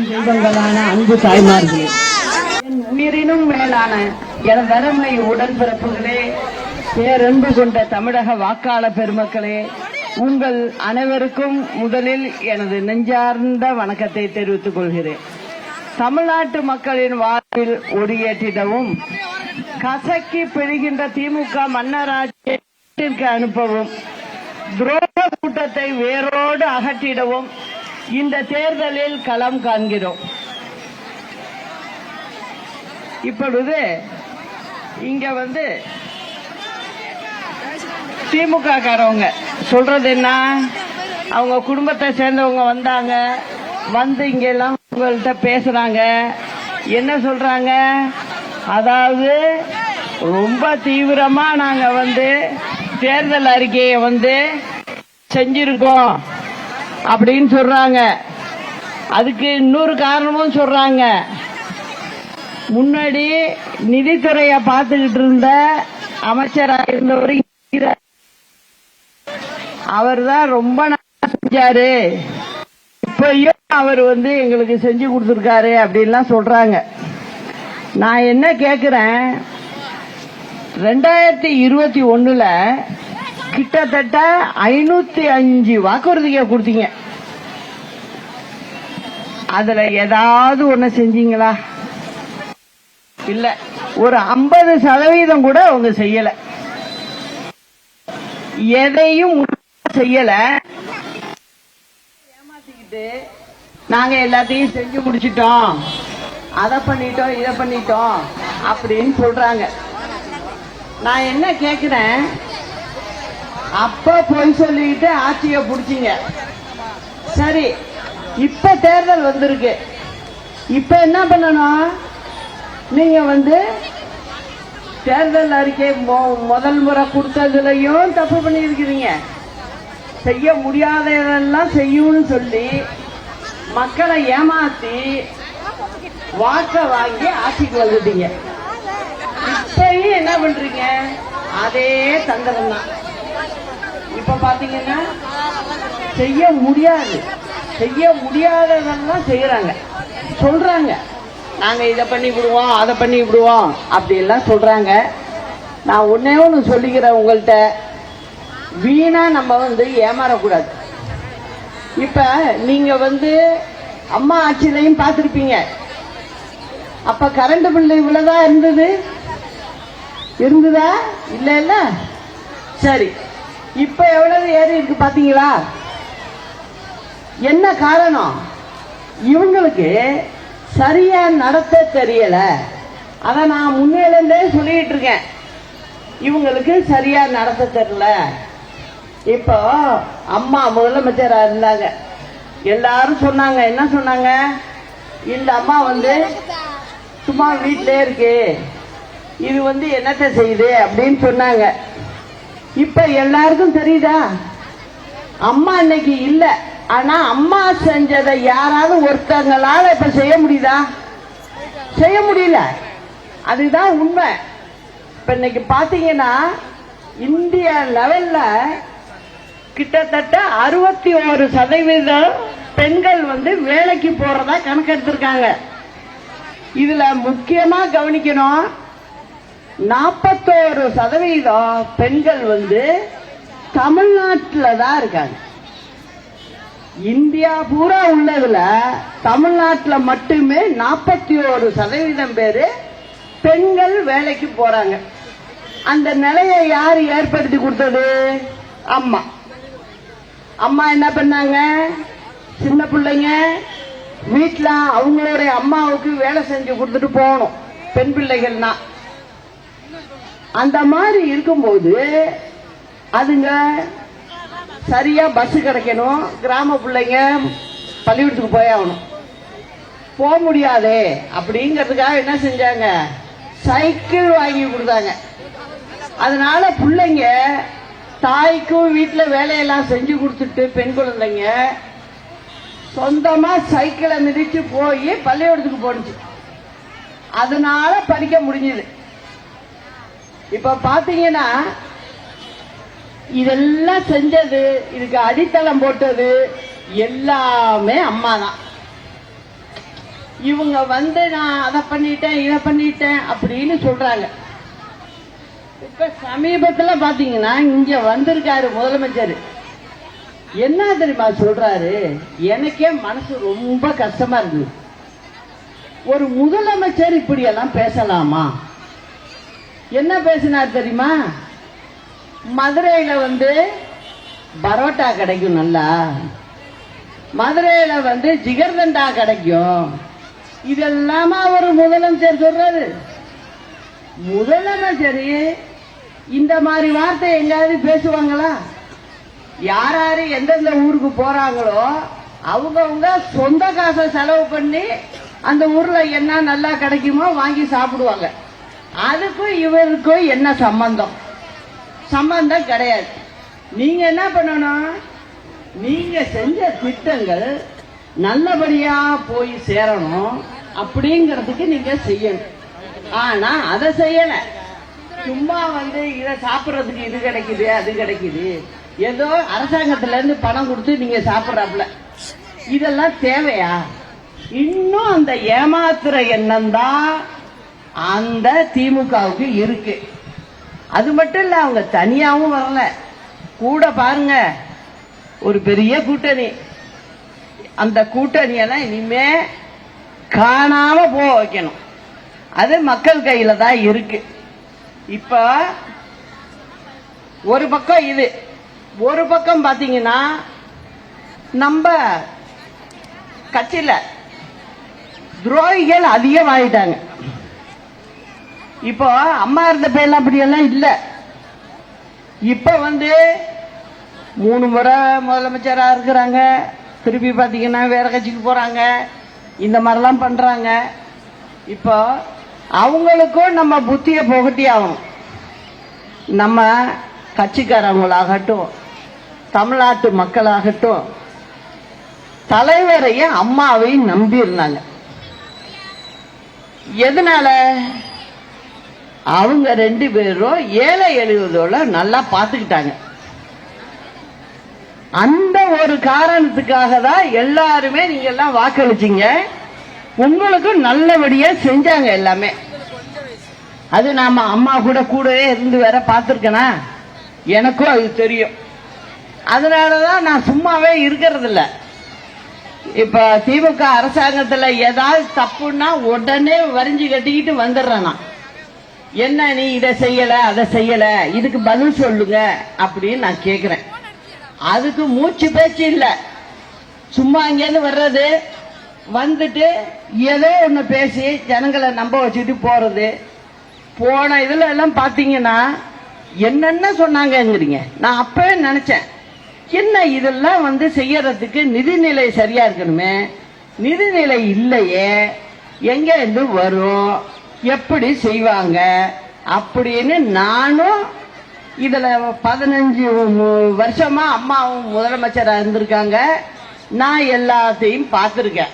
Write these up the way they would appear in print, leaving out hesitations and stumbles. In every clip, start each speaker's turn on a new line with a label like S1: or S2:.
S1: தெய்வங்களான அன்பு தாய்மார்களே, உயிரினும் மேலான எனதருமை உடன்பிறப்புகளே, பேரன்பு கொண்ட தமிழக வாக்காளர் பெருமக்களே, உங்கள் அனைவருக்கும் முதலில் எனது நெஞ்சார்ந்த வணக்கத்தை தெரிவித்துக் கொள்கிறேன். தமிழ்நாட்டு மக்களின் வாழ்வில் ஒளியேற்றிடவும், கசக்கி பிழிகின்ற திமுக மன்னராட்சிக்கு அனுப்பவும், துரோக கூட்டத்தை வேரோடு அகற்றிடவும் இந்த தேர்தலில் களம் காண்கிறோம். இப்பொழுது இங்க திமுக காரவங்க சொல்றது என்ன, அவங்க குடும்பத்தை சேர்ந்தவங்க வந்தாங்க, வந்து இங்க எல்லாம் உங்கள்கிட்ட பேசுறாங்க. என்ன சொல்றாங்க, அதாவது ரொம்ப தீவிரமா நாங்க தேர்தல் அறிக்கையை செஞ்சிருக்கோம் அப்படின்னு சொல்றாங்க. அதுக்கு இன்னொரு காரணமும் சொல்றாங்க. முன்னாடி நிதித்துறைய பார்த்துக்கிட்டு இருந்த அமைச்சராக இருந்தவர் அவர் தான் ரொம்ப நல்லா செஞ்சாரு, இப்பயும் அவர் எங்களுக்கு செஞ்சு கொடுத்திருக்காரு அப்படின்லாம் சொல்றாங்க. நான் என்ன கேக்குறேன், 2021 கிட்டத்தட்ட 505 வாக்குறுதியை கொடுத்தீங்க. அதுல ஏதாவது ஒண்ணு செஞ்சீங்களா? இல்ல. ஒரு 50% கூட அவங்க செய்யல, எதையும் செய்யல. ஏமாத்திக்கிட்டு நாங்க எல்லாத்தையும் செஞ்சு முடிச்சிட்டோம், அதை பண்ணிட்டோம், இதை பண்ணிட்டோம் அப்படின்னு சொல்றாங்க. நான் என்ன கேக்குறேன், அப்ப பொய் சொல்லிட்டு ஆட்சியை புடிச்சீங்க, சரி. இப்ப தேர்தல் வந்திருக்கு, இப்ப என்ன பண்ணணும், நீங்க தேர்தல் அறிக்கை முதல் முறை கொடுத்ததுலயும் தப்பு பண்ணிருக்கிறீங்க. செய்ய முடியாததெல்லாம் செய்யும்னு சொல்லி மக்களை ஏமாத்தி வாக்க வாங்கி ஆட்சிக்கு வந்துட்டீங்க. இப்பயும் என்ன பண்றீங்க, அதே தந்திரம் தான். இப்ப பாத்தீங்கன்னா செய்ய முடியாததெல்லாம் செய்யறாங்க, சொல்றாங்க. நாங்க இதை பண்ணி விடுவோம், அதை பண்ணி விடுவோம் அப்படி எல்லாம் சொல்றாங்க. நான் ஒன்னே ஒண்ணு சொல்லிக்கிறேன் உங்கள்கிட்ட, வீணா நம்ம ஏமாறக்கூடாது. இப்ப நீங்க அம்மா ஆட்சியிலையும் பார்த்திருப்பீங்க. அப்ப கரண்ட் பில் இவ்வளவுதான் இருந்ததா? இல்ல. சரி, இப்ப எவ்வளவு ஏறி இருக்கு பாத்தீங்களா? என்ன காரணம்? இவங்களுக்கு சரியா நடத்த தெரியல. அத நான் முன்னிலே சொல்லிட்டு இருக்கேன், இவங்களுக்கு சரியா நடத்த தெரியல. இப்போ அம்மா முதலமைச்சரா இருந்தாங்க, எல்லாரும் சொன்னாங்க, என்ன சொன்னாங்க, இந்த அம்மா சும்மா வீட்டிலே இருக்கு, இது என்னத்தை செய்யுது அப்படின்னு சொன்னாங்க. இப்ப எல்லாருக்கும் தெரியுதா, அம்மா இன்னைக்கு இல்ல. ஆனா அம்மா செஞ்சதை யாராவது ஒருத்தங்களால இப்ப செய்ய முடியுதா? செய்ய முடியல. அதுதான் உண்மை. இப்ப இன்னைக்கு பாத்தீங்கன்னா இந்திய லெவல்ல கிட்டத்தட்ட 61% பெண்கள் வேலைக்கு போறதா கணக்கெடுத்திருக்காங்க. இதுல முக்கியமா கவனிக்கணும், 41% பெண்கள் தமிழ்நாட்டில் தான் இருக்காங்க. இந்தியா பூரா உள்ளதுல தமிழ்நாட்டில் மட்டுமே 41% பேரு பெண்கள் வேலைக்கு போறாங்க. அந்த நிலையை யார் ஏற்படுத்தி கொடுத்தது? அம்மா. அம்மா என்ன பண்ணாங்க, சின்ன பிள்ளைங்க வீட்டுல அவங்களுடைய அம்மாவுக்கு வேலை செஞ்சு கொடுத்துட்டு போகணும், பெண் பிள்ளைகள்னா. அந்த மாதிரி இருக்கும்போது அதுங்க சரியா பஸ் கிடைக்கணும், கிராம பிள்ளைங்க பள்ளிக்கூடத்துக்கு போய் ஆகணும், போக முடியாதே அப்படிங்கிறதுக்காக என்ன செஞ்சாங்க, சைக்கிள் வாங்கி கொடுத்தாங்க. அதனால பிள்ளைங்க தாய்க்கும் வீட்டுல வேலையெல்லாம் செஞ்சு கொடுத்துட்டு பெண் குழந்தைங்க சொந்தமா சைக்கிளை மிதிச்சு போய் பள்ளிக்கூடத்துக்கு போனுச்சு. அதனால படிக்க முடிஞ்சது. இப்ப பாத்தீங்கன்னா இதெல்லாம் செஞ்சது, இதுக்கு அடித்தளம் போட்டது எல்லாமே அம்மா தான். இவங்க நான் அதை பண்ணிட்டேன் இதை பண்ணிட்டேன் அப்படின்னு சொல்றாங்க. இப்ப சமீபத்துல பாத்தீங்கன்னா இங்க வந்திருக்காரு முதலமைச்சர், என்ன தெரியுமா சொல்றாரு, எனக்கே மனசு ரொம்ப கஷ்டமா இருக்கு. ஒரு முதலமைச்சர் இப்படி எல்லாம் பேசலாமா? என்ன பேசினார் தெரியுமா, மதுரையில பரோட்டா கிடைக்கும், நல்லா மதுரையில ஜிகர்தண்டா கிடைக்கும், இதெல்லாமா ஒரு முதலமைச்சர் சொல்றாரு? முதலமைச்சர் இந்த மாதிரி வார்த்தை எங்காவது பேசுவாங்களா? யார் யாரு எந்தெந்த ஊருக்கு போறாங்களோ அவங்க சொந்த காசை செலவு பண்ணி அந்த ஊர்ல என்ன நல்லா கிடைக்குமோ வாங்கி சாப்பிடுவாங்க. அதுக்கும் இவருக்கும் என்ன சம்பந்தம்? சம்பந்தம் கிடையாது. நீங்க என்ன பண்ணணும், நீங்க செஞ்ச திட்டங்கள் நல்லபடியா போய் சேரணும் அப்படிங்கறதுக்கு நீங்க செய்யணும். ஆனா அதை செய்யல. சும்மா இத சாப்பிடறதுக்கு இது கிடைக்குது அது கிடைக்குது, ஏதோ அரசாங்கத்துல இருந்து பணம் கொடுத்து நீங்க சாப்பிடறாப்புல, இதெல்லாம் தேவையா? இன்னும் அந்த ஏமாத்துற எண்ணம் தான் அந்த திமுகவுக்கு இருக்கு. அது மட்டும் இல்ல, அவங்க தனியாவும் வரல, கூட பாருங்க ஒரு பெரிய கூட்டணி. அந்த கூட்டணியெல்லாம் இனிமே காணாம போக வைக்கணும். அது மக்கள் கையில தான் இருக்கு. இப்ப ஒரு பக்கம் இது, ஒரு பக்கம் பாத்தீங்கன்னா நம்ம கட்சியில துரோகிகள் அதிகமாயிட்டாங்க. இப்போ அம்மா இருந்த பேர்லாம் அப்படியெல்லாம் இல்ல. இப்ப 3 முறை முதலமைச்சரா இருக்கிறாங்க, திருப்பி பாத்தீங்கன்னா வேற கட்சிக்கு போறாங்க, இந்த மாதிரிலாம் பண்றாங்க. இப்போ அவங்களுக்கும் நம்ம புத்திய புகட்டி ஆகணும். நம்ம கட்சிக்காரங்களாகட்டும் தமிழ்நாட்டு மக்களாகட்டும் தலைவரையும் அம்மாவையும் நம்பி இருந்தாங்க. எதனால? அவங்க 2 பேரும் ஏழை எளியோட நல்லா பார்த்துக்கிட்டாங்க. அந்த ஒரு காரணத்துக்காக தான் எல்லாருமே நீங்க எல்லாம் வாக்களிச்சீங்க. உங்களுக்கு நல்லபடியா செஞ்சாங்க எல்லாமே. அது நாம அம்மா கூடவே இருந்து வேற பார்த்திருக்கேனா, எனக்கும் அது தெரியும். அதனாலதான் நான் சும்மாவே இருக்கிறது இல்ல. இப்ப திமுக அரசாங்கத்துல ஏதாவது தப்புன்னா உடனே வரிஞ்சு கட்டிக்கிட்டு வந்துடுறேன். என்ன நீ இதை செய்யல அதை செய்யல, இதுக்கு பதில் சொல்லுங்க அப்படின்னு நான் கேக்குறேன். அதுக்கு மூச்சு பேச்சு இல்ல. சும்மா இங்கேருந்து வர்றது, வந்துட்டு ஏதோ ஒண்ணு பேசி ஜனங்களை நம்ப வச்சுட்டு போறது. போன இதுல எல்லாம் பாத்தீங்கன்னா என்னென்ன சொன்னாங்கிறீங்க. நான் அப்பவே நினைச்சேன், என்ன இதெல்லாம் செய்யறதுக்கு நிதிநிலை சரியா இருக்கணுமே, நிதிநிலை இல்லையே, எங்க இருந்து வரும், எப்படி செய்வாங்க அப்படின்னு. நானும் இதுல 15 வருஷமா அம்மாவும் முதலமைச்சரா இருந்திருக்காங்க. நான் எல்லாத்தையும் பார்த்திருக்கேன்.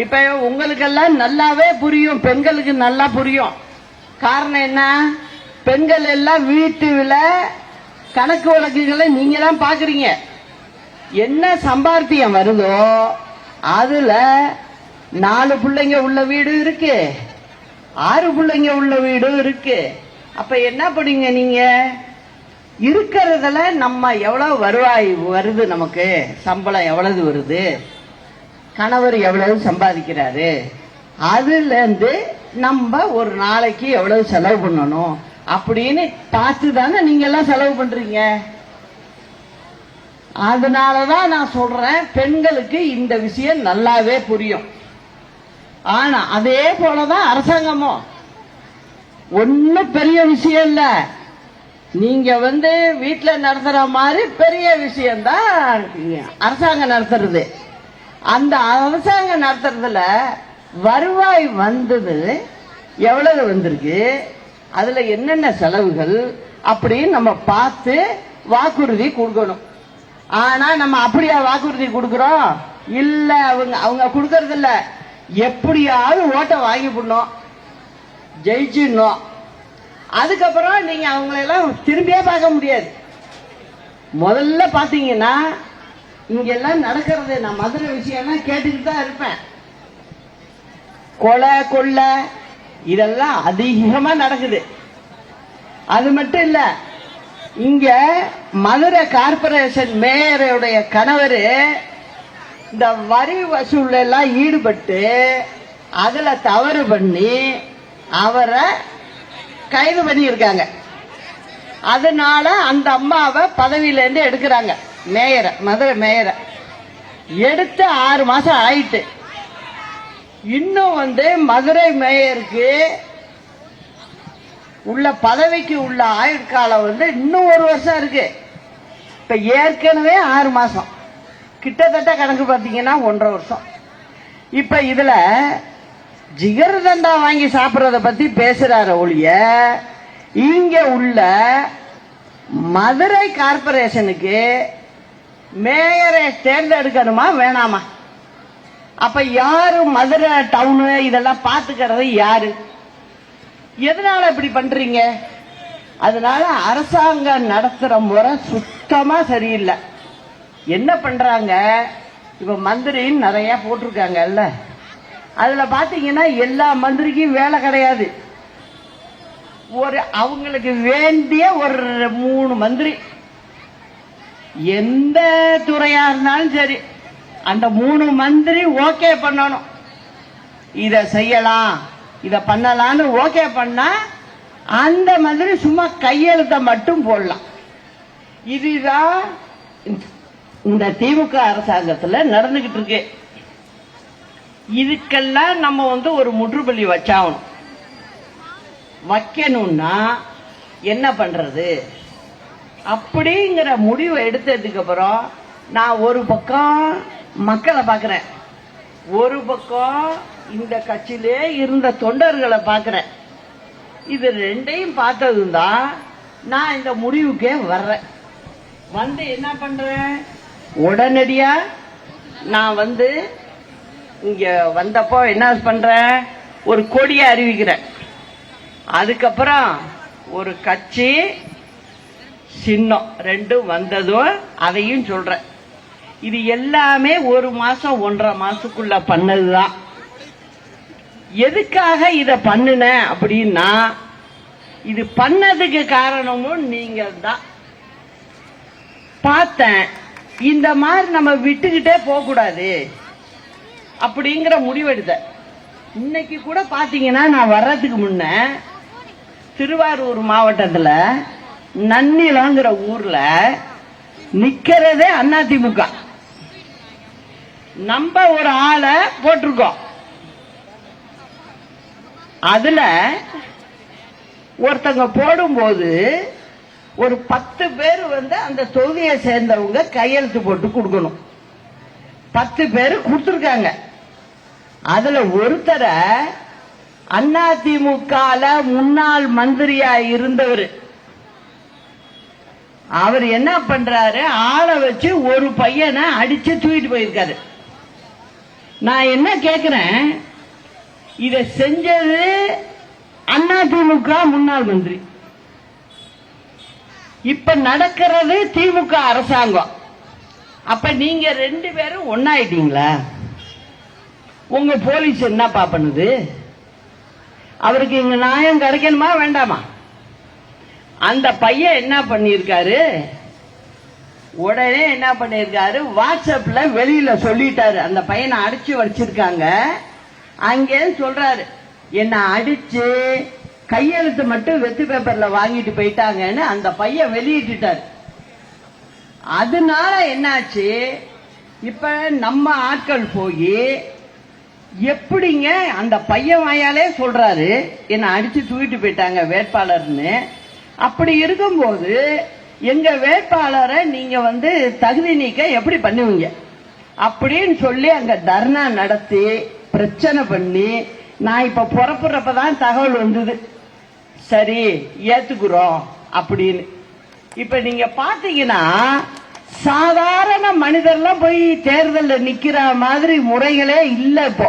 S1: இப்ப உங்களுக்கெல்லாம் நல்லாவே புரியும், பெண்களுக்கு நல்லா புரியும். காரணம் என்ன? பெண்கள் எல்லாம் வீட்டுல கணக்கு வழக்குகளை நீங்க தான் பாக்குறீங்க. என்ன சம்பாத்தியம் வருதோ அதுல 4 பிள்ளைங்க உள்ள வீடு இருக்கு, 6 பிள்ளைங்க உள்ள வீடும் இருக்கு. அப்ப என்ன பண்ணுவீங்க நீங்க? இருக்கிறதுல நம்ம எவ்வளவு வருவாய் வருது, நமக்கு சம்பளம் எவ்வளவு வருது, கணவர் எவ்வளவு சம்பாதிக்கிறாரு, அதுல இருந்து நம்ம ஒரு நாளைக்கு எவ்வளவு செலவு பண்ணணும் அப்படின்னு பார்த்து தானே நீங்க எல்லாம் செலவு பண்றீங்க. அதனாலதான் நான் சொல்றேன், பெண்களுக்கு இந்த விஷயம் நல்லாவே புரியும். ஆனா அதே போலதான் அரசாங்கமும் ஒன்னும் பெரிய விஷயம் இல்ல. நீங்க வீட்டுல நடத்துற மாதிரி பெரிய விஷயம்தான் அரசாங்கம் நடத்துறது. அந்த அரசாங்கம் நடத்துறதுல வருவாய் வந்தது எவ்வளவு வந்திருக்கு, அதுல என்னென்ன செலவுகள் அப்படின்னு நம்ம பார்த்து வாக்குறுதி கொடுக்கணும். ஆனா நம்ம அப்படியா வாக்குறுதி கொடுக்கிறோம்? இல்ல, அவங்க கொடுக்கறது இல்ல. எப்படியாவது ஓட்டை வாங்கி போடணும், ஜெயிச்சிடணும். அதுக்கப்புறம் நீங்க அவங்களெல்லாம் திரும்பியே பார்க்க முடியாது. முதல்ல பாத்தீங்கன்னா இங்கெல்லாம் நடக்கிறது, நான் மதுரை விஷயம்லாம் கேட்டுக்கிட்டு தான் இருப்பேன். கொலை கொள்ளை இதெல்லாம் அதிகமா நடக்குது. அது மட்டும் இல்ல, இங்க மதுரை கார்பரேஷன் மேயருடைய கணவர் இந்த வரி வசூல் எல்லாம் ஈடுபட்டு அதுல தவறு பண்ணி அவரை கைது பண்ணி இருக்காங்க. அதனால அந்த அம்மாவை பதவியில இருந்து எடுக்கிறாங்க. மேயரை, மதுரை மேயரை எடுத்து 6 மாசம் ஆயிட்டு. இன்னும் மதுரை மேயருக்கு உள்ள பதவிக்கு உள்ள ஆயுட்காலம் இன்னும் 1 வருஷம் இருக்கு. இப்ப ஏற்கனவே 6 மாசம், கிட்டத்தட்ட கணக்கு பார்த்தீங்கன்னா 1.5 வருஷம். இப்ப இதுல ஜிகர் தண்டா வாங்கி சாப்பிடறத பத்தி பேசுறாரு ஒழிய, இங்க உள்ள மதுரை கார்பரேஷனுக்கு மேயரை தேர்ந்தெடுக்கணுமா வேணாமா? அப்ப யாரு மதுரை டவுனு இதெல்லாம் பாத்துக்கிறது யாரு? எதனால இப்படி பண்றீங்க? அதனால அரசாங்கம் நடத்துற முறை சுத்தமா சரியில்லை. என்ன பண்றாங்க, இப்ப மந்திரின்னு நிறைய போட்டிருக்காங்கல்ல, அதுல பாத்தீங்கன்னா எல்லா மந்திரிக்கும் வேலை கிடையாது. அவங்களுக்கு வேண்டிய ஒரு 3 மந்திரி, எந்த துறையா இருந்தாலும் சரி, அந்த 3 மந்திரி ஓகே பண்ணணும். இத செய்யலாம், இத பண்ணலாம்னு ஓகே பண்ணா அந்த மந்திரி சும்மா கையெழுத்த மட்டும் போடலாம். இதுதான் இந்த திமுக அரசாங்கத்துல நடந்துகிட்டு இருக்கு. இதுக்கெல்லாம் நம்ம ஒரு முற்றுப்புள்ளி வச்சாகணும். வைக்கணும்னா என்ன பண்றது அப்படிங்கிற முடிவை எடுத்ததுக்கு அப்புறம் நான் ஒரு பக்கம் மக்களை பார்க்கிறேன், ஒரு பக்கம் இந்த கட்சியிலே இருந்த தொண்டர்களை பார்க்கிறேன். இது ரெண்டையும் பார்த்ததும் தான் நான் இந்த முடிவுக்கே வர்றேன். என்ன பண்றேன், உடனடியா நான் இங்க வந்தப்போ என்ன பண்றேன், ஒரு கொடியை அறிவிக்கிறேன். அதுக்கப்புறம் ஒரு கட்சி சின்னம் 2 வந்ததும் அதையும் சொல்றேன். இது எல்லாமே 1 மாசம் 1.5 மாசத்துக்குள்ள பண்ணதுதான். எதுக்காக இத பண்ணுன அப்படின்னா, இது பண்ணதுக்கு காரணமும் நீங்க தான். பார்த்தேன், இந்த மாதிரி நம்ம விட்டுக்கிட்டே போக கூடாது அப்படிங்கிற முடிவெடுத்த. இன்னைக்கு கூட பாத்தீங்கன்னா நான் வர்றதுக்கு முன்ன திருவாரூர் மாவட்டத்துல நன்னிலங்கிற ஊர்ல நிக்கிறதே அதிமுக. நம்ம ஒரு ஆளை போட்டிருக்கோம். அதுல ஒருத்தங்க போடும்போது ஒரு 10 பேர் அந்த தொகுதியை சேர்ந்தவங்க கையெழுத்து போட்டு கொடுக்கணும். 10 பேர் கொடுத்திருக்காங்க. அதுல ஒருத்தரை அதிமுக முன்னாள் மந்திரியா இருந்தவர், அவர் என்ன பண்றாரு, ஆளை வச்சு ஒரு பையனை அடிச்சு தூக்கிட்டு போயிருக்காரு. நான் என்ன கேக்குறேன், இத செஞ்சது அதிமுக முன்னாள் மந்திரி, இப்ப நடக்கிறது திமுக அரசாங்கம். அப்ப நீங்க 2 பேரும் ஒன்னாயிட்டீங்களா? உங்க போலீஸ் என்னப்பா பண்ணுது? அவருக்கு இங்க நியாயம் கிடைக்கணுமா வேண்டாமா? அந்த பையன் என்ன பண்ணிருக்காரு, உடனே என்ன பண்ணிருக்காரு, வாட்ஸ்அப்ல வெளியில சொல்லிட்டாரு. அந்த பையனை அடிச்சு வச்சிருக்காங்க. அங்கே சொல்றாரு, என்ன அடிச்சு கையெழுத்து மட்டும் வெத்து பேப்பர்ல வாங்கிட்டு போயிட்டாங்கன்னு அந்த பையன் வெளியிட்டாரு. அதனால என்னாச்சு, இப்ப நம்ம ஆட்கள் போய் எப்படிங்க அந்த பையன் வாயாலே சொல்றாரு என்ன அடிச்சு தூக்கிட்டு போயிட்டாங்க வேட்பாளர்னு. அப்படி இருக்கும்போது எங்க வேட்பாளரை நீங்க தகுதி நீக்க எப்படி பண்ணுவீங்க அப்படின்னு சொல்லி அங்க தர்ணா நடத்தி பிரச்சனை பண்ணி நான் இப்ப புறப்படுறப்பதான் தகவல் வந்தது, சரி ஏத்துக்குறோம் அப்படின்னு. இப்ப நீங்க பாத்தீங்கன்னா சாதாரண மனிதர்லாம் போய் தேர்தலில் நிக்கிற மாதிரி முறைகளே இல்ல. இப்போ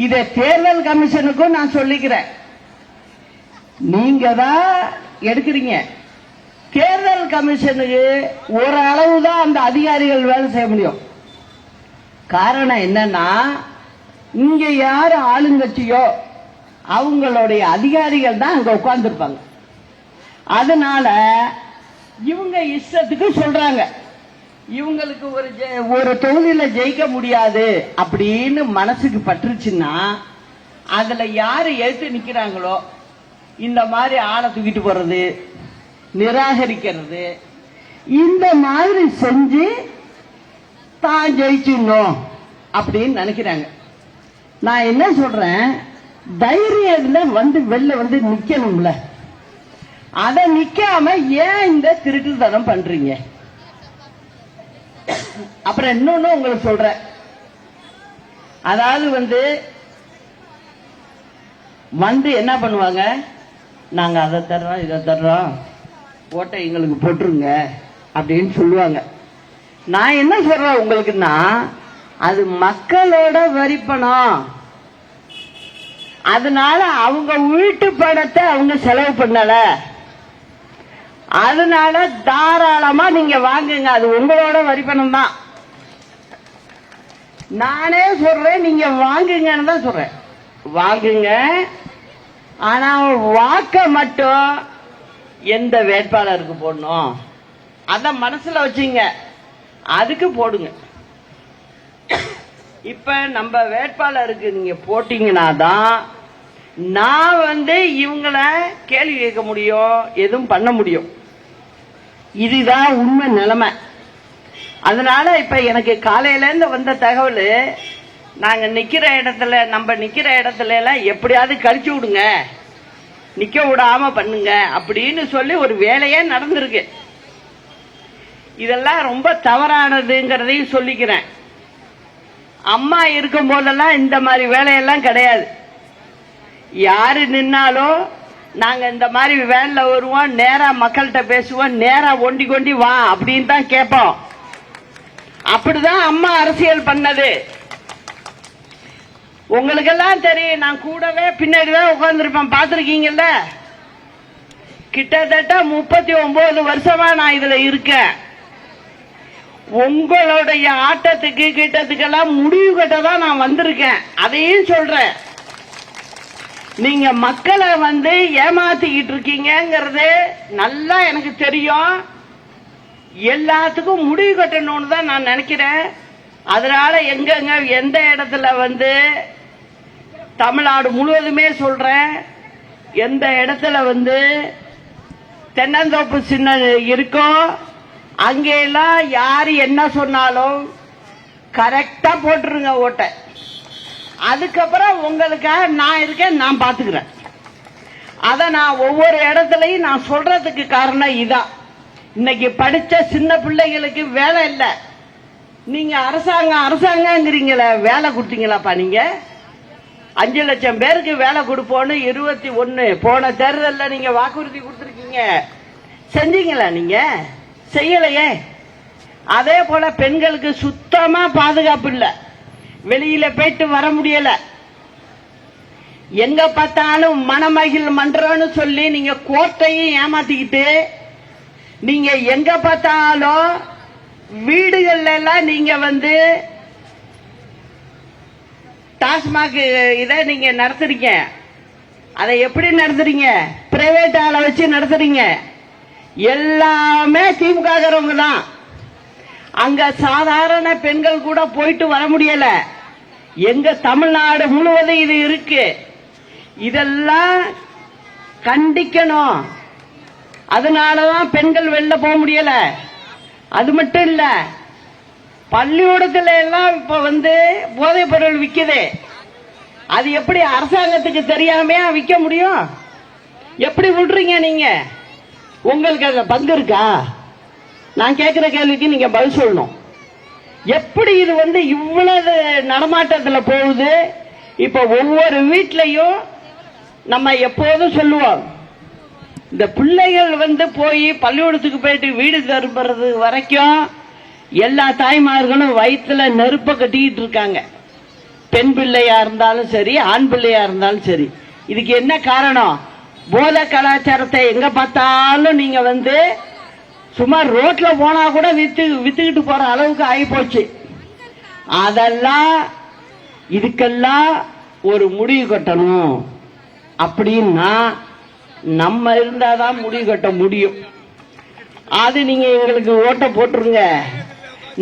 S1: இத தேர்தல் கமிஷனுக்கும் நான் சொல்லிக்கிறேன், நீங்க தான் எடுக்கிறீங்க. தேர்தல் கமிஷனுக்கு ஒரு அளவுதான் அந்த அதிகாரிகள் வேலை செய்ய முடியும். காரணம் என்னன்னா இங்க யாரு ஆளுங்கட்சியோ அவங்களுடைய அதிகாரிகள் தான் அங்க உட்கார்ந்துருப்பாங்க. அதனால இவங்க இஷ்டத்துக்கு சொல்றாங்க. இவங்களுக்கு ஒரு தொகுதியில ஜெயிக்க முடியாது அப்படின்னு மனசுக்கு பற்றுச்சுன்னா அதுல யாரு எழுத்து நிக்கிறாங்களோ இந்த மாதிரி ஆளை தூக்கிட்டு போறது, நிராகரிக்கிறது, இந்த மாதிரி செஞ்சு தான் ஜெயிச்சிடணும் அப்படின்னு நினைக்கிறாங்க. நான் என்ன சொல்றேன், தைரியத்துல வெளில நிக்கணும்ல. அதை நிக்காம ஏன் இந்த திருட்டுத்தனம் பண்றீங்க? அப்புறம் இன்னொன்னு உங்களுக்கு சொல்றேன், அதாவது என்ன பண்ணுவாங்க, நாங்க அதை தர்றோம் இதை தர்றோம் ஓட்டை எங்களுக்கு போட்டுருங்க அப்படின்னு சொல்லுவாங்க. நான் என்ன சொல்றேன் உங்களுக்குன்னா, அது மக்களோட வரி பணம். அதனால அவங்க வீட்டு பணத்தை அவங்க செலவு பண்ணல. அதனால தாராளமா நீங்க வாங்குங்க, அது உங்களோட வரி பணம் தான். நானே சொல்றேன் நீங்க வாங்குங்கன்னு தான் சொல்றேன், வாங்குங்க. ஆனா வாக்க மட்டும் எந்த வேட்பாளருக்கு போடணும் அத மனசுல வச்சுங்க, அதுக்கு போடுங்க. இப்ப நம்ம வேட்பாளருக்கு நீங்க போட்டீங்கன்னா தான் நான் இவங்கள கேள்வி கேட்க முடியும், எதுவும் பண்ண முடியும். இதுதான் உண்மை நிலைமை. அதனால இப்ப எனக்கு காலையில இருந்து வந்த தகவல், நாங்க நம்ம நிக்கிற இடத்துல எல்லாம் எப்படியாவது கழிச்சு விடுங்க, நிக்க விடாம பண்ணுங்க அப்படின்னு சொல்லி ஒரு வேலையே நடந்திருக்கு. இதெல்லாம் ரொம்ப தவறானதுங்கிறதையும் சொல்லிக்கிறேன். அம்மா இருக்கும் போதெல்லாம் இந்த மாதிரி வேலையெல்லாம் கிடையாது. யாரு நின்னாலும் நாங்க இந்த மாதிரி வேன்ல வருவோம், நேரா மக்கள்கிட்ட பேசுவோம், நேரா ஒண்டி கொண்டி வா அப்படின்னு தான் கேட்போம். அப்படிதான் அம்மா அரசியல் பண்ணது. உங்களுக்கெல்லாம் தெரியும், நான் கூடவே பின்னாடிதான் உட்கார்ந்துருப்பேன், பாத்திருக்கீங்கல்ல. கிட்டத்தட்ட 39 வருஷமா நான் இதுல இருக்கேன். உங்களுடைய ஆட்டத்துக்கு கிட்டத்துக்கெல்லாம் முடிவு கட்ட தான் நான் வந்திருக்கேன். அதையும் சொல்றேன், நீங்க மக்களை ஏமாத்திக்கிட்டு இருக்கீங்கிறது நல்லா எனக்கு தெரியும். எல்லாத்துக்கும் முடிவு கட்டணும்னு தான் நான் நினைக்கிறேன். அதனால எங்கெங்க எந்த இடத்துல தமிழ்நாடு முழுவதுமே சொல்றேன், எந்த இடத்துல தென்னந்தோப்பு சின்ன இருக்கோ அங்கெல்லாம் யாரு என்ன சொன்னாலும் கரெக்டா போட்டுருங்க ஓட்டை. அதுக்கப்புறம் உங்களுக்காக நான் இருக்கேன், நான் பாத்துக்கிறேன். அத நான் ஒவ்வொரு இடத்துலயும் நான் சொல்றதுக்கு காரணம் இதான். இன்னைக்கு படிச்ச சின்ன பிள்ளைகளுக்கு வேலை இல்லை. நீங்க அரசாங்கங்கிறீங்களே, வேலை கொடுத்தீங்களாப்பா? நீங்க 5 லட்சம் பேருக்கு வேலை கொடுப்போன்னு 21 போன தேர்தலில் நீங்க வாக்குறுதி கொடுத்திருக்கீங்க, செஞ்சீங்களா? நீங்க செய்யலையே. அதே போல பெண்களுக்கு சுத்தமா பாதுகாப்பு இல்ல, வெளியில போயிட்டு வர முடியல. எங்க பார்த்தாலும் மணமகிழ் மன்றம்னு சொல்லி நீங்க கோர்ட்டையும் ஏமாத்திக்கிட்டு, நீங்க எங்க பார்த்தாலும் வீடுகள்ல எல்லாம் நீங்க டாஸ்மாக் இதை நீங்க நடத்துறீங்க. அதை எப்படி நடத்துறீங்க? பிரைவேட் ஆளை வச்சு நடத்துறீங்க. எல்லாமே திமுகவங்க தான். அங்க சாதாரண பெண்கள் கூட போயிட்டு வர முடியல. எங்க தமிழ்நாடு முழுவதும் இது இருக்கு. இதெல்லாம் கண்டிக்கணும். அதனாலதான் பெண்கள் வெளில போக முடியல. அது மட்டும் இல்ல, பள்ளிக்கூடத்துல எல்லாம் இப்ப போதைப் பொருள் விக்குது. அது எப்படி அரசாங்கத்துக்கு தெரியாமையா விற்க முடியும்? எப்படி விடுறீங்க நீங்க? உங்களுக்கு அதுல பங்கு இருக்கா? நான் கேட்கிற கேள்விக்கு நீங்க பதில் சொல்லணும். எப்படி இது இவ்வளவு நடமாட்டத்துல போகுது? இப்ப ஒவ்வொரு வீட்லயும் நம்ம எப்போதும் சொல்லுவோம், இந்த பிள்ளைகள் போய் பள்ளிக்கூடத்துக்கு போயிட்டு வீடு திரும்புறது வரைக்கும் எல்லா தாய்மார்களும் வயிற்றுல நெருப்ப கட்டிக்கிட்டு இருக்காங்க. பெண் பிள்ளையா இருந்தாலும் சரி, ஆண் பிள்ளையா இருந்தாலும் சரி. இதுக்கு என்ன காரணம்? போதை கலாச்சாரத்தை எங்க பார்த்தாலும் நீங்க சும்மா ரோட்ல போனா கூட வித்துக்கிட்டு போற அளவுக்கு ஆகி போச்சு. அதெல்லாம் இதுக்கெல்லாம் ஒரு முடிவு கட்டணும். அப்படின்னா நம்ம இருந்தாதான் முடிவு கட்ட முடியும். அது நீங்க எங்களுக்கு ஓட்ட போட்டுருங்க.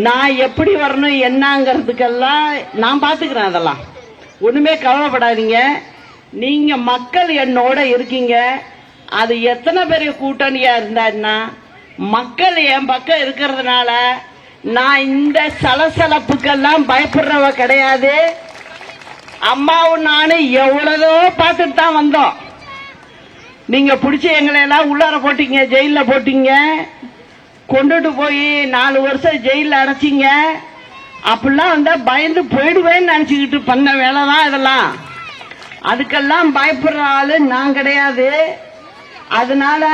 S1: நான் எப்படி வரணும் என்னங்கிறதுக்கெல்லாம் நான் பாத்துக்கிறேன். அதெல்லாம் ஒண்ணுமே கவலைப்படாதீங்க. நீங்க மக்கள் என்னோட இருக்கீங்க. அது எத்தனை பெரிய கூட்டணியா இருந்தாருன்னா, மக்கள் என் பக்கம் இருக்கிறதுனால நான் இந்த சலசலப்புக்கெல்லாம் பயப்படுறவ கிடையாது. அம்மாவும் நானும் எவ்வளவோ பார்த்துட்டு தான் வந்தோம். நீங்க பிடிச்சி எங்களை எல்லாம் உள்ளார போட்டீங்க, ஜெயில போட்டீங்க, கொண்டுட்டு போய் 4 வருஷம் ஜெயில அடைச்சிங்க. அப்படிலாம் பயந்து போயிடுவேன்னு நினைச்சுக்கிட்டு பண்ண வேலை தான் இதெல்லாம். அதுக்கெல்லாம் பயப்படுற ஆளு நான் கிடையாது. அதனால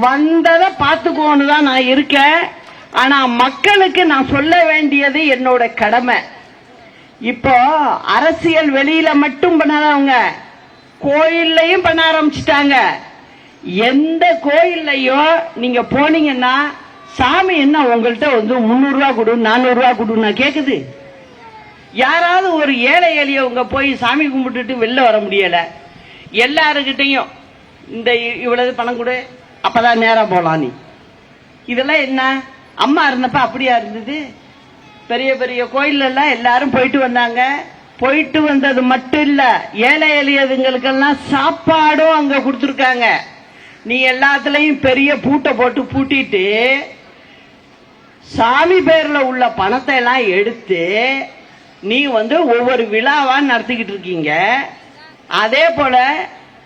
S1: வந்ததை பார்த்துக்கோன்னு தான் நான் இருக்கேன். ஆனா மக்களுக்கு நான் சொல்ல வேண்டியது என்னோட கடமை. இப்போ அரசியல் வெளியில மட்டும் பண்ணாதவங்க கோயில்லையும் பண்ண ஆரம்பிச்சுட்டாங்க. எந்த கோயில்லையும் நீங்க போனீங்கன்னா சாமி என்ன உங்கள்கிட்ட 300 ரூபா கொடு, 400 ரூபா கொடுன்னா கேக்குது? யாராவது ஒரு ஏழை எளியவங்க போய் சாமி கும்பிட்டுட்டு வெளில வர முடியல. எல்லாருக்கிட்டையும் இந்த இவ்வளவு பணம் கொடு, அப்பதான் நேரம் போலாம். நீ இதெல்லாம் என்ன? அம்மா இருந்தப்ப அப்படியா இருந்தது? பெரிய பெரிய கோயில் எல்லாம் எல்லாரும் போயிட்டு வந்தாங்க. போயிட்டு வந்தது மட்டும் இல்ல, ஏழை எளியதுங்களுக்கெல்லாம் சாப்பாடும் அங்க கொடுத்துருக்காங்க. நீ எல்லாத்துலயும் பெரிய பூட்டை போட்டு பூட்டிட்டு சாமி பேர்ல உள்ள பணத்தை எல்லாம் எடுத்து நீ ஒவ்வொரு விழாவா நடத்திக்கிட்டு இருக்கீங்க. அதே போல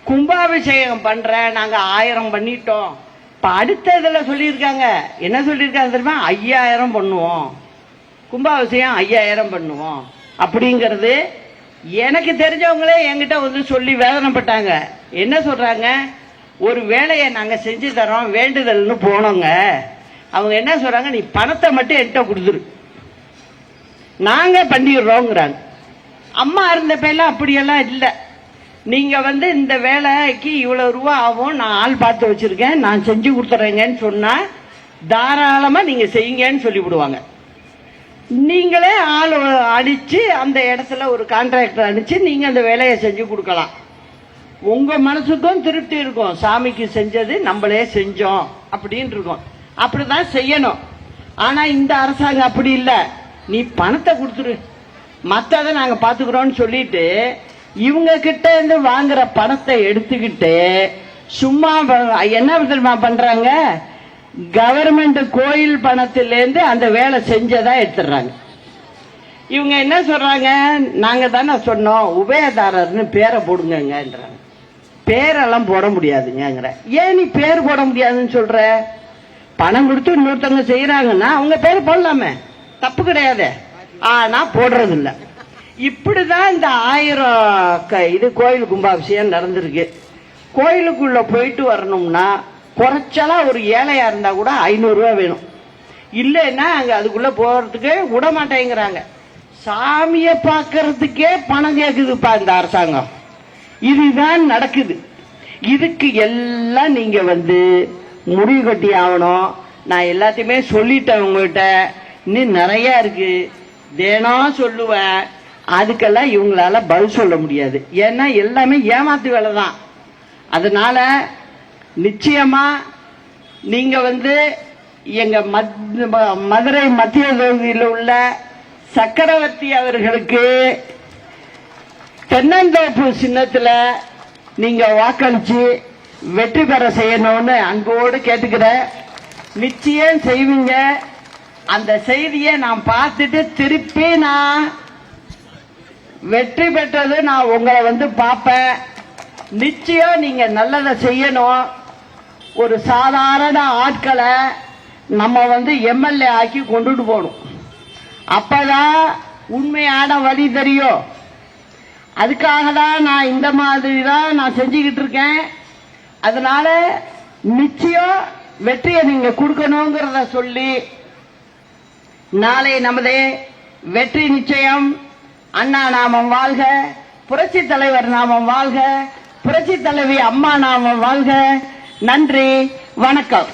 S1: கும்பாபிஷேகம் பண்ற, நாங்க 1000 பண்ணிட்டோம். இப்ப அடுத்த இதுல சொல்லியிருக்காங்க, என்ன சொல்லியிருக்காங்க தெரியுமா? 5000 பண்ணுவோம், கும்பாபிஷேகம் 5000 பண்ணுவோம் அப்படிங்கிறது. எனக்கு தெரிஞ்சவங்களே என்கிட்ட சொல்லி வேதனைப்பட்டாங்க. என்ன சொல்றாங்க? ஒரு வேலையை நாங்க செஞ்சு தரோம், வேண்டுதல்னு போனோங்க. அவங்க என்ன சொல்றாங்க? நீ பணத்தை மட்டும் என்கிட்ட கொடுத்துரு, நாங்க பண்ணிடுறோங்கிறாங்க. அம்மா இருந்த பேர்லாம் அப்படியெல்லாம் இல்லை. நீங்க இந்த வேலைக்கு இவ்வளவு ரூபா ஆகும், நான் ஆள் பார்த்து வச்சிருக்கேன், நான் செஞ்சு கொடுத்துறேங்கன்னு சொன்னா தாராளமா நீங்க செய்யுங்கன்னு சொல்லிவிடுவாங்க. நீங்களே ஆள் அடிச்சு அந்த இடத்துல ஒரு கான்ட்ராக்டர் அடிச்சு நீங்க அந்த வேலையை செஞ்சு கொடுக்கலாம். உங்க மனசுக்கும் திருப்தி இருக்கும், சாமிக்கு செஞ்சது நம்மளே செஞ்சோம் அப்படின்னு இருக்கும். அப்படிதான் செய்யணும். ஆனா இந்த அரசாங்கம் அப்படி இல்லை. நீ பணத்தை கொடுத்துரு, மற்றதை நாங்க பாத்துக்கிறோம்னு சொல்லிட்டு இவங்க கிட்ட இருந்து வாங்குற பணத்தை எடுத்துக்கிட்டு சும்மா என்ன தெரியுமா பண்றாங்க? கவர்மெண்ட் கோயில் பணத்திலேருந்து அந்த வேலை செஞ்சதா எடுத்துடுறாங்க. இவங்க என்ன சொல்றாங்க? நாங்க தானே சொன்னோம் உபயதாரர்னு பேரை போடுங்கன்றாங்க. பேரெல்லாம் போட முடியாதுங்கிற. ஏன் நீ பேர் போட முடியாதுன்னு சொல்ற? பணம் கொடுத்து இன்னொருத்தவங்க செய்யறாங்கன்னா அவங்க பேர் போடலாமே, தப்பு கிடையாது. ஆனா போடுறது இல்ல. இப்படிதான் இந்த 1000 இது கோயில் கும்பாபிஷேகம் நடந்திருக்கு. கோயிலுக்குள்ள போயிட்டு வரணும்னா குறைச்சலா ஒரு ஏழையா இருந்தா கூட 500 ரூபாய் வேணும். இல்லைன்னா அங்க அதுக்குள்ள போறதுக்கு விட மாட்டேங்கிறாங்க. சாமியை பார்க்கறதுக்கே பணம் கேக்குதுப்பா இந்த அரசாங்கம். இதுதான் நடக்குது. இதுக்கு எல்லாம் நீங்க முடிவு கட்டி ஆகணும். நான் எல்லாத்தையுமே சொல்லிட்டேன் உங்ககிட்ட. இன்னும் நிறைய இருக்கு, தினம் சொல்லுவேன். அதுக்கெல்லாம் இவங்களால பதில் சொல்ல முடியாது. ஏன்னா எல்லாமே ஏமாத்து வேலை தான். அதனால நிச்சயமா நீங்க எங்க மதுரை மத்திய தொகுதியில் உள்ள சக்கரவர்த்தி அவர்களுக்கு தென்னந்தோப்பு சின்னத்துல நீங்க வாக்களிச்சு வெற்றி பெற செய்யணும்னு அன்போடு கேட்டுக்கிற. நிச்சயம் செய்வீங்க. அந்த செய்தியை நான் பார்த்துட்டு திருப்பி நான் வெற்றி பெற்றது நான் உங்களை வந்து பார்ப்பேன். நிச்சயம் நீங்க நல்லதை செய்யணும். ஒரு சாதாரண ஆட்களை நம்ம வந்து எம்எல்ஏ ஆக்கி கொண்டுட்டு போகணும். அப்பதான் உண்மையான வழி தெரியும். அதுக்காக தான் நான் இந்த மாதிரி தான் நான் செஞ்சுக்கிட்டு இருக்கேன். அதனால நிச்சயம் வெற்றியை நீங்க கொடுக்கணுங்கிறத சொல்லி நாளை நமது வெற்றி நிச்சயம். அண்ணா நாமம் வாழ்க, புரட்சி தலைவர் நாமம் வாழ்க, புரட்சி தலைவி அம்மா நாமம் வாழ்க. நன்றி, வணக்கம்.